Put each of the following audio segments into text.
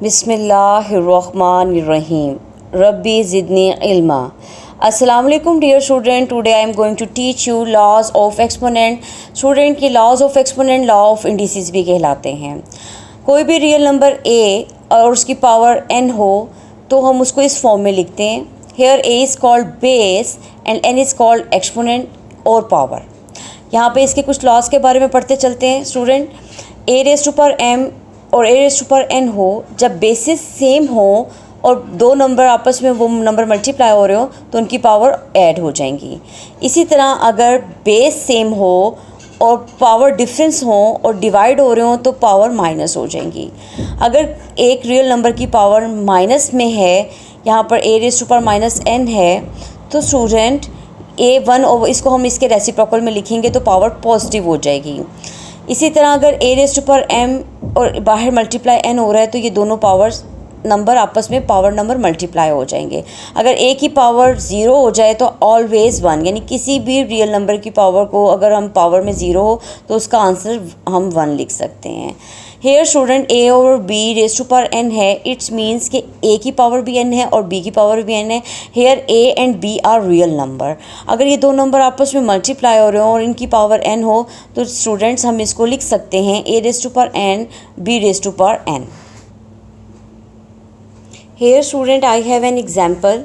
बिस्मिल्लाहिर्रहमानिर्रहीम रब्बी ज़िदनी इल्मा। अस्सलाम वालेकुम dear student, today I am going to teach you laws of exponent. Student की laws of exponent law of indices भी कहलाते हैं। कोई भी रियल नंबर ए और उसकी पावर n हो तो हम उसको इस फॉर्म में लिखते हैं। Here a is called base and n is called exponent और पावर। यहाँ पे इसके कुछ लॉज के बारे में पढ़ते चलते हैं student. a raise to power m और a raise to power n हो, जब बेसिस सेम हो और दो नंबर आपस में वो नंबर मल्टीप्लाई हो रहे हो तो उनकी पावर ऐड हो जाएंगी। इसी तरह अगर बेस सेम हो और पावर डिफरेंस हो और डिवाइड हो रहे हो तो पावर माइनस हो जाएंगी। अगर एक रियल नंबर की पावर माइनस में है, यहाँ पर a raise to power minus n है, तो स्टूडेंट a1 और इसको हम इसके रेसिप्रोकल में लिखेंगे तो पावर पॉजिटिव हो जाएगी। इसी तरह अगर a raise to power m और बाहर मल्टीप्लाई n हो रहा है तो ये दोनों पावर्स नंबर आपस में पावर नंबर मल्टीप्लाई हो जाएंगे। अगर a की पावर 0 हो जाए तो ऑलवेज़ 1, यानी किसी भी रियल नंबर की पावर को अगर हम पावर में 0 हो तो उसका आंसर हम 1 लिख सकते हैं। हेयर स्टूडेंट a और b raise to power n है, इट्स मीन्स कि a की पावर भी n है और b की पावर भी n है। Here a and b are real number. अगर ये दो नंबर आपस में मल्टीप्लाई हो रहे हो और इनकी पावर n हो तो स्टूडेंट्स हम इसको लिख सकते हैं a raise to power n b raise to power n। Here student I have an example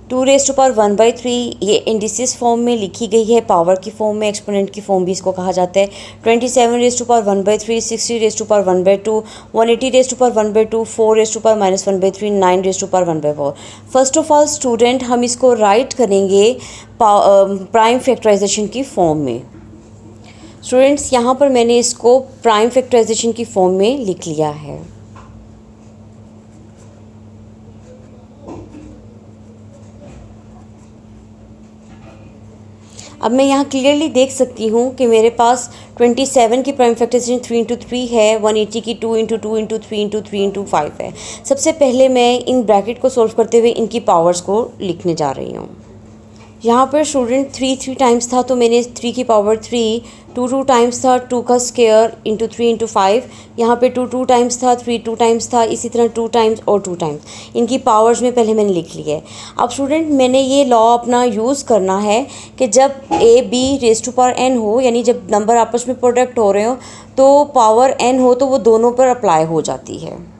2 raise to power 1/3। ये इंडिसेस फॉर्म में लिखी गई है, पावर की फॉर्म में, एक्सपोनेंट की फॉर्म भी इसको कहा जाता है। 27 raise to power 1/3, 60 raise to power 1/2, 180 raise to power 1/2, 4 raise to power -1/3, 9 raise to power 1/4। First of all student हम इसको राइट करेंगे प्राइम फैक्टराइजेशन की फॉर्म में। स्टूडेंट्स यहाँ पर मैंने इसको प्राइम फैक्टराइजेशन की फॉर्म में लिख लिया है। अब मैं यहाँ क्लियरली देख सकती हूँ कि मेरे पास 27 की प्राइम फैक्टराइजेशन 3 × 3 है, 180 की 2 × 2 × 3 × 3 × 5 है। सबसे पहले मैं इन ब्रैकेट को सॉल्व करते हुए इनकी पावर्स को लिखने जा रही हूँ। यहाँ पर स्टूडेंट 3 टाइम्स था तो मैंने 3 की पावर 3, 2 टाइम्स था 2 का स्क्वायर इंटू 3 × 5, यहाँ पे 2 टाइम्स था, 3 2 टाइम्स था, इसी तरह 2 टाइम्स और 2 टाइम्स। इनकी पावर्स में पहले मैंने लिख ली है। अब स्टूडेंट मैंने ये लॉ अपना यूज़ करना है कि जब a b raise to power n हो, यानी जब नंबर आपस में प्रोडक्ट हो रहे हो तो पावर n हो तो वो दोनों पर अप्लाई हो जाती है।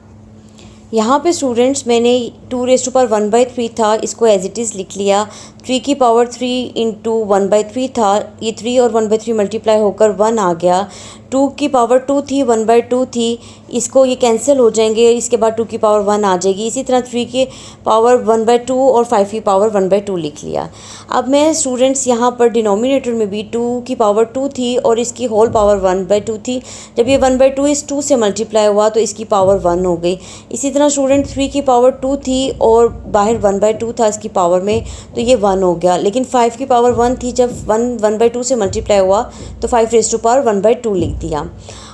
यहाँ पे स्टूडेंट्स मैंने 2 रेज़ टू पावर 1/3 था, इसको एज इट इज़ लिख लिया। 3 की पावर 3 इंटू 1/3 था, ये 3 और 1/3 मल्टीप्लाई होकर 1 आ गया। 2 की पावर 2 थी, 1/2 थी, इसको ये कैंसिल हो जाएंगे, इसके बाद 2 की पावर 1 आ जाएगी। इसी तरह 3 की पावर 1/2 और 5 की पावर 1/2 लिख लिया। अब मैं स्टूडेंट्स यहाँ पर डिनोमिनेटर में भी 2 की पावर 2 थी और इसकी होल पावर 1/2 थी। जब ये 1/2 इस 2 से मल्टीप्लाई हुआ तो इसकी पावर 1 हो गई। इसी तरह स्टूडेंट 3 की पावर 2 थी और बाहर 1/2 था इसकी पावर में, तो ये 1 हो गया। लेकिन 5 की पावर 1 थी, जब 1/2 से मल्टीप्लाई हुआ तो 5 रेज़ टू पावर 1/2 लिख दिया।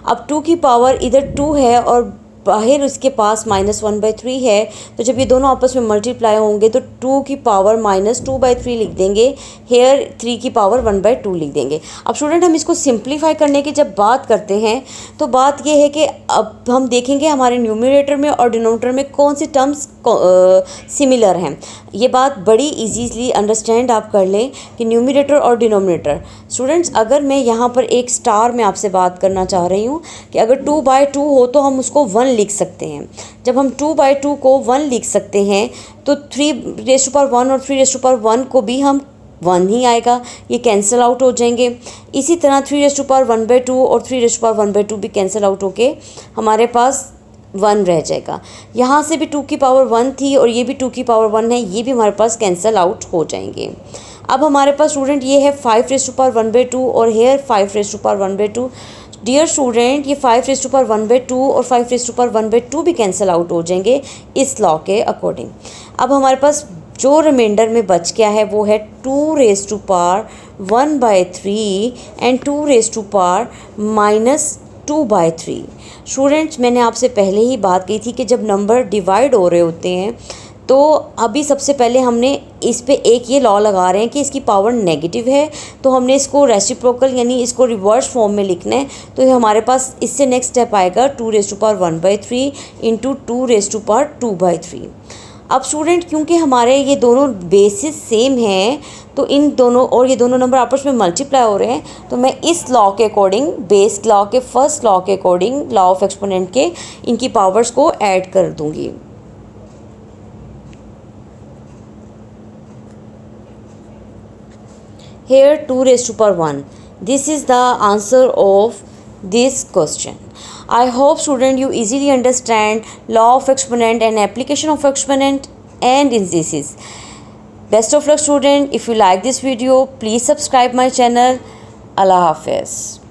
अब 2 की पावर इधर 2 है और बाहर उसके पास -1/3 है, तो जब ये दोनों आपस में मल्टीप्लाई होंगे तो 2 की पावर -2/3 लिख देंगे। हेयर 3 की पावर 1/2 लिख देंगे। अब स्टूडेंट हम इसको सिंप्लीफाई करने की जब बात करते हैं तो बात ये है कि अब हम देखेंगे हमारे न्यूमरेटर में और डिनोमिनेटर में कौन सी टर्म्स सिमिलर हैं। ये बात बड़ी इजीली अंडरस्टैंड आप कर लें कि न्यूमरेटर और डिनोमिनेटर। स्टूडेंट्स अगर मैं यहाँ पर एक स्टार में आपसे बात करना चाह रही हूँ कि अगर 2/2 हो तो हम उसको 1 लिख सकते हैं। जब हम 2/2 को 1 लिख सकते हैं तो 3 रेज़ टू पावर 1 और 3 रेज़ टू पावर 1 को भी हम 1 ही आएगा, ये कैंसिल आउट हो जाएंगे। इसी तरह 3 रेज़ टू पावर 1/2 और 3 रेज़ टू पावर 1/2 भी कैंसिल आउट होके हमारे पास 1 रह जाएगा। यहाँ से भी 2 की पावर 1 थी और ये भी 2 की पावर 1 है, ये भी हमारे पास कैंसिल आउट हो जाएंगे। अब हमारे पास स्टूडेंट ये है 5 रेज़ टू पावर 1/2 और here 5 raise to power 1/2। Dear student ये 5 रेज़ टू पावर 1/2 और 5 रेज़ टू पावर 1/2 भी कैंसिल आउट हो जाएंगे इस लॉ के अकॉर्डिंग। अब हमारे पास जो रिमाइंडर में बच गया है वो है 2 raise to power 1/3 and 2 raise to power -2/3। Students मैंने आपसे पहले ही बात की थी कि जब नंबर डिवाइड हो रहे होते हैं तो अभी सबसे पहले हमने इस पे एक ये लॉ लगा रहे हैं कि इसकी पावर नेगेटिव है, तो हमने इसको रेसिप्रोकल यानी इसको रिवर्स फॉर्म में लिखना है। तो ये हमारे पास इससे नेक्स्ट स्टेप आएगा 2⁻1/3 इंटू 2⁻2/3। अब स्टूडेंट क्योंकि हमारे ये दोनों बेसिस सेम हैं, तो इन दोनों और ये दोनों नंबर आपस में मल्टीप्लाई हो रहे हैं, तो मैं इस लॉ के अकॉर्डिंग, बेस लॉ के फर्स्ट लॉ के अकॉर्डिंग, लॉ ऑफ एक्सपोनेंट के, इनकी पावर्स को ऐड कर दूंगी। Here 2⁻1. This is the answer of this question. I hope student you easily understand law of exponent and application of exponent and indices. Best of luck student. If you like this video, please subscribe my channel. Allah Hafiz.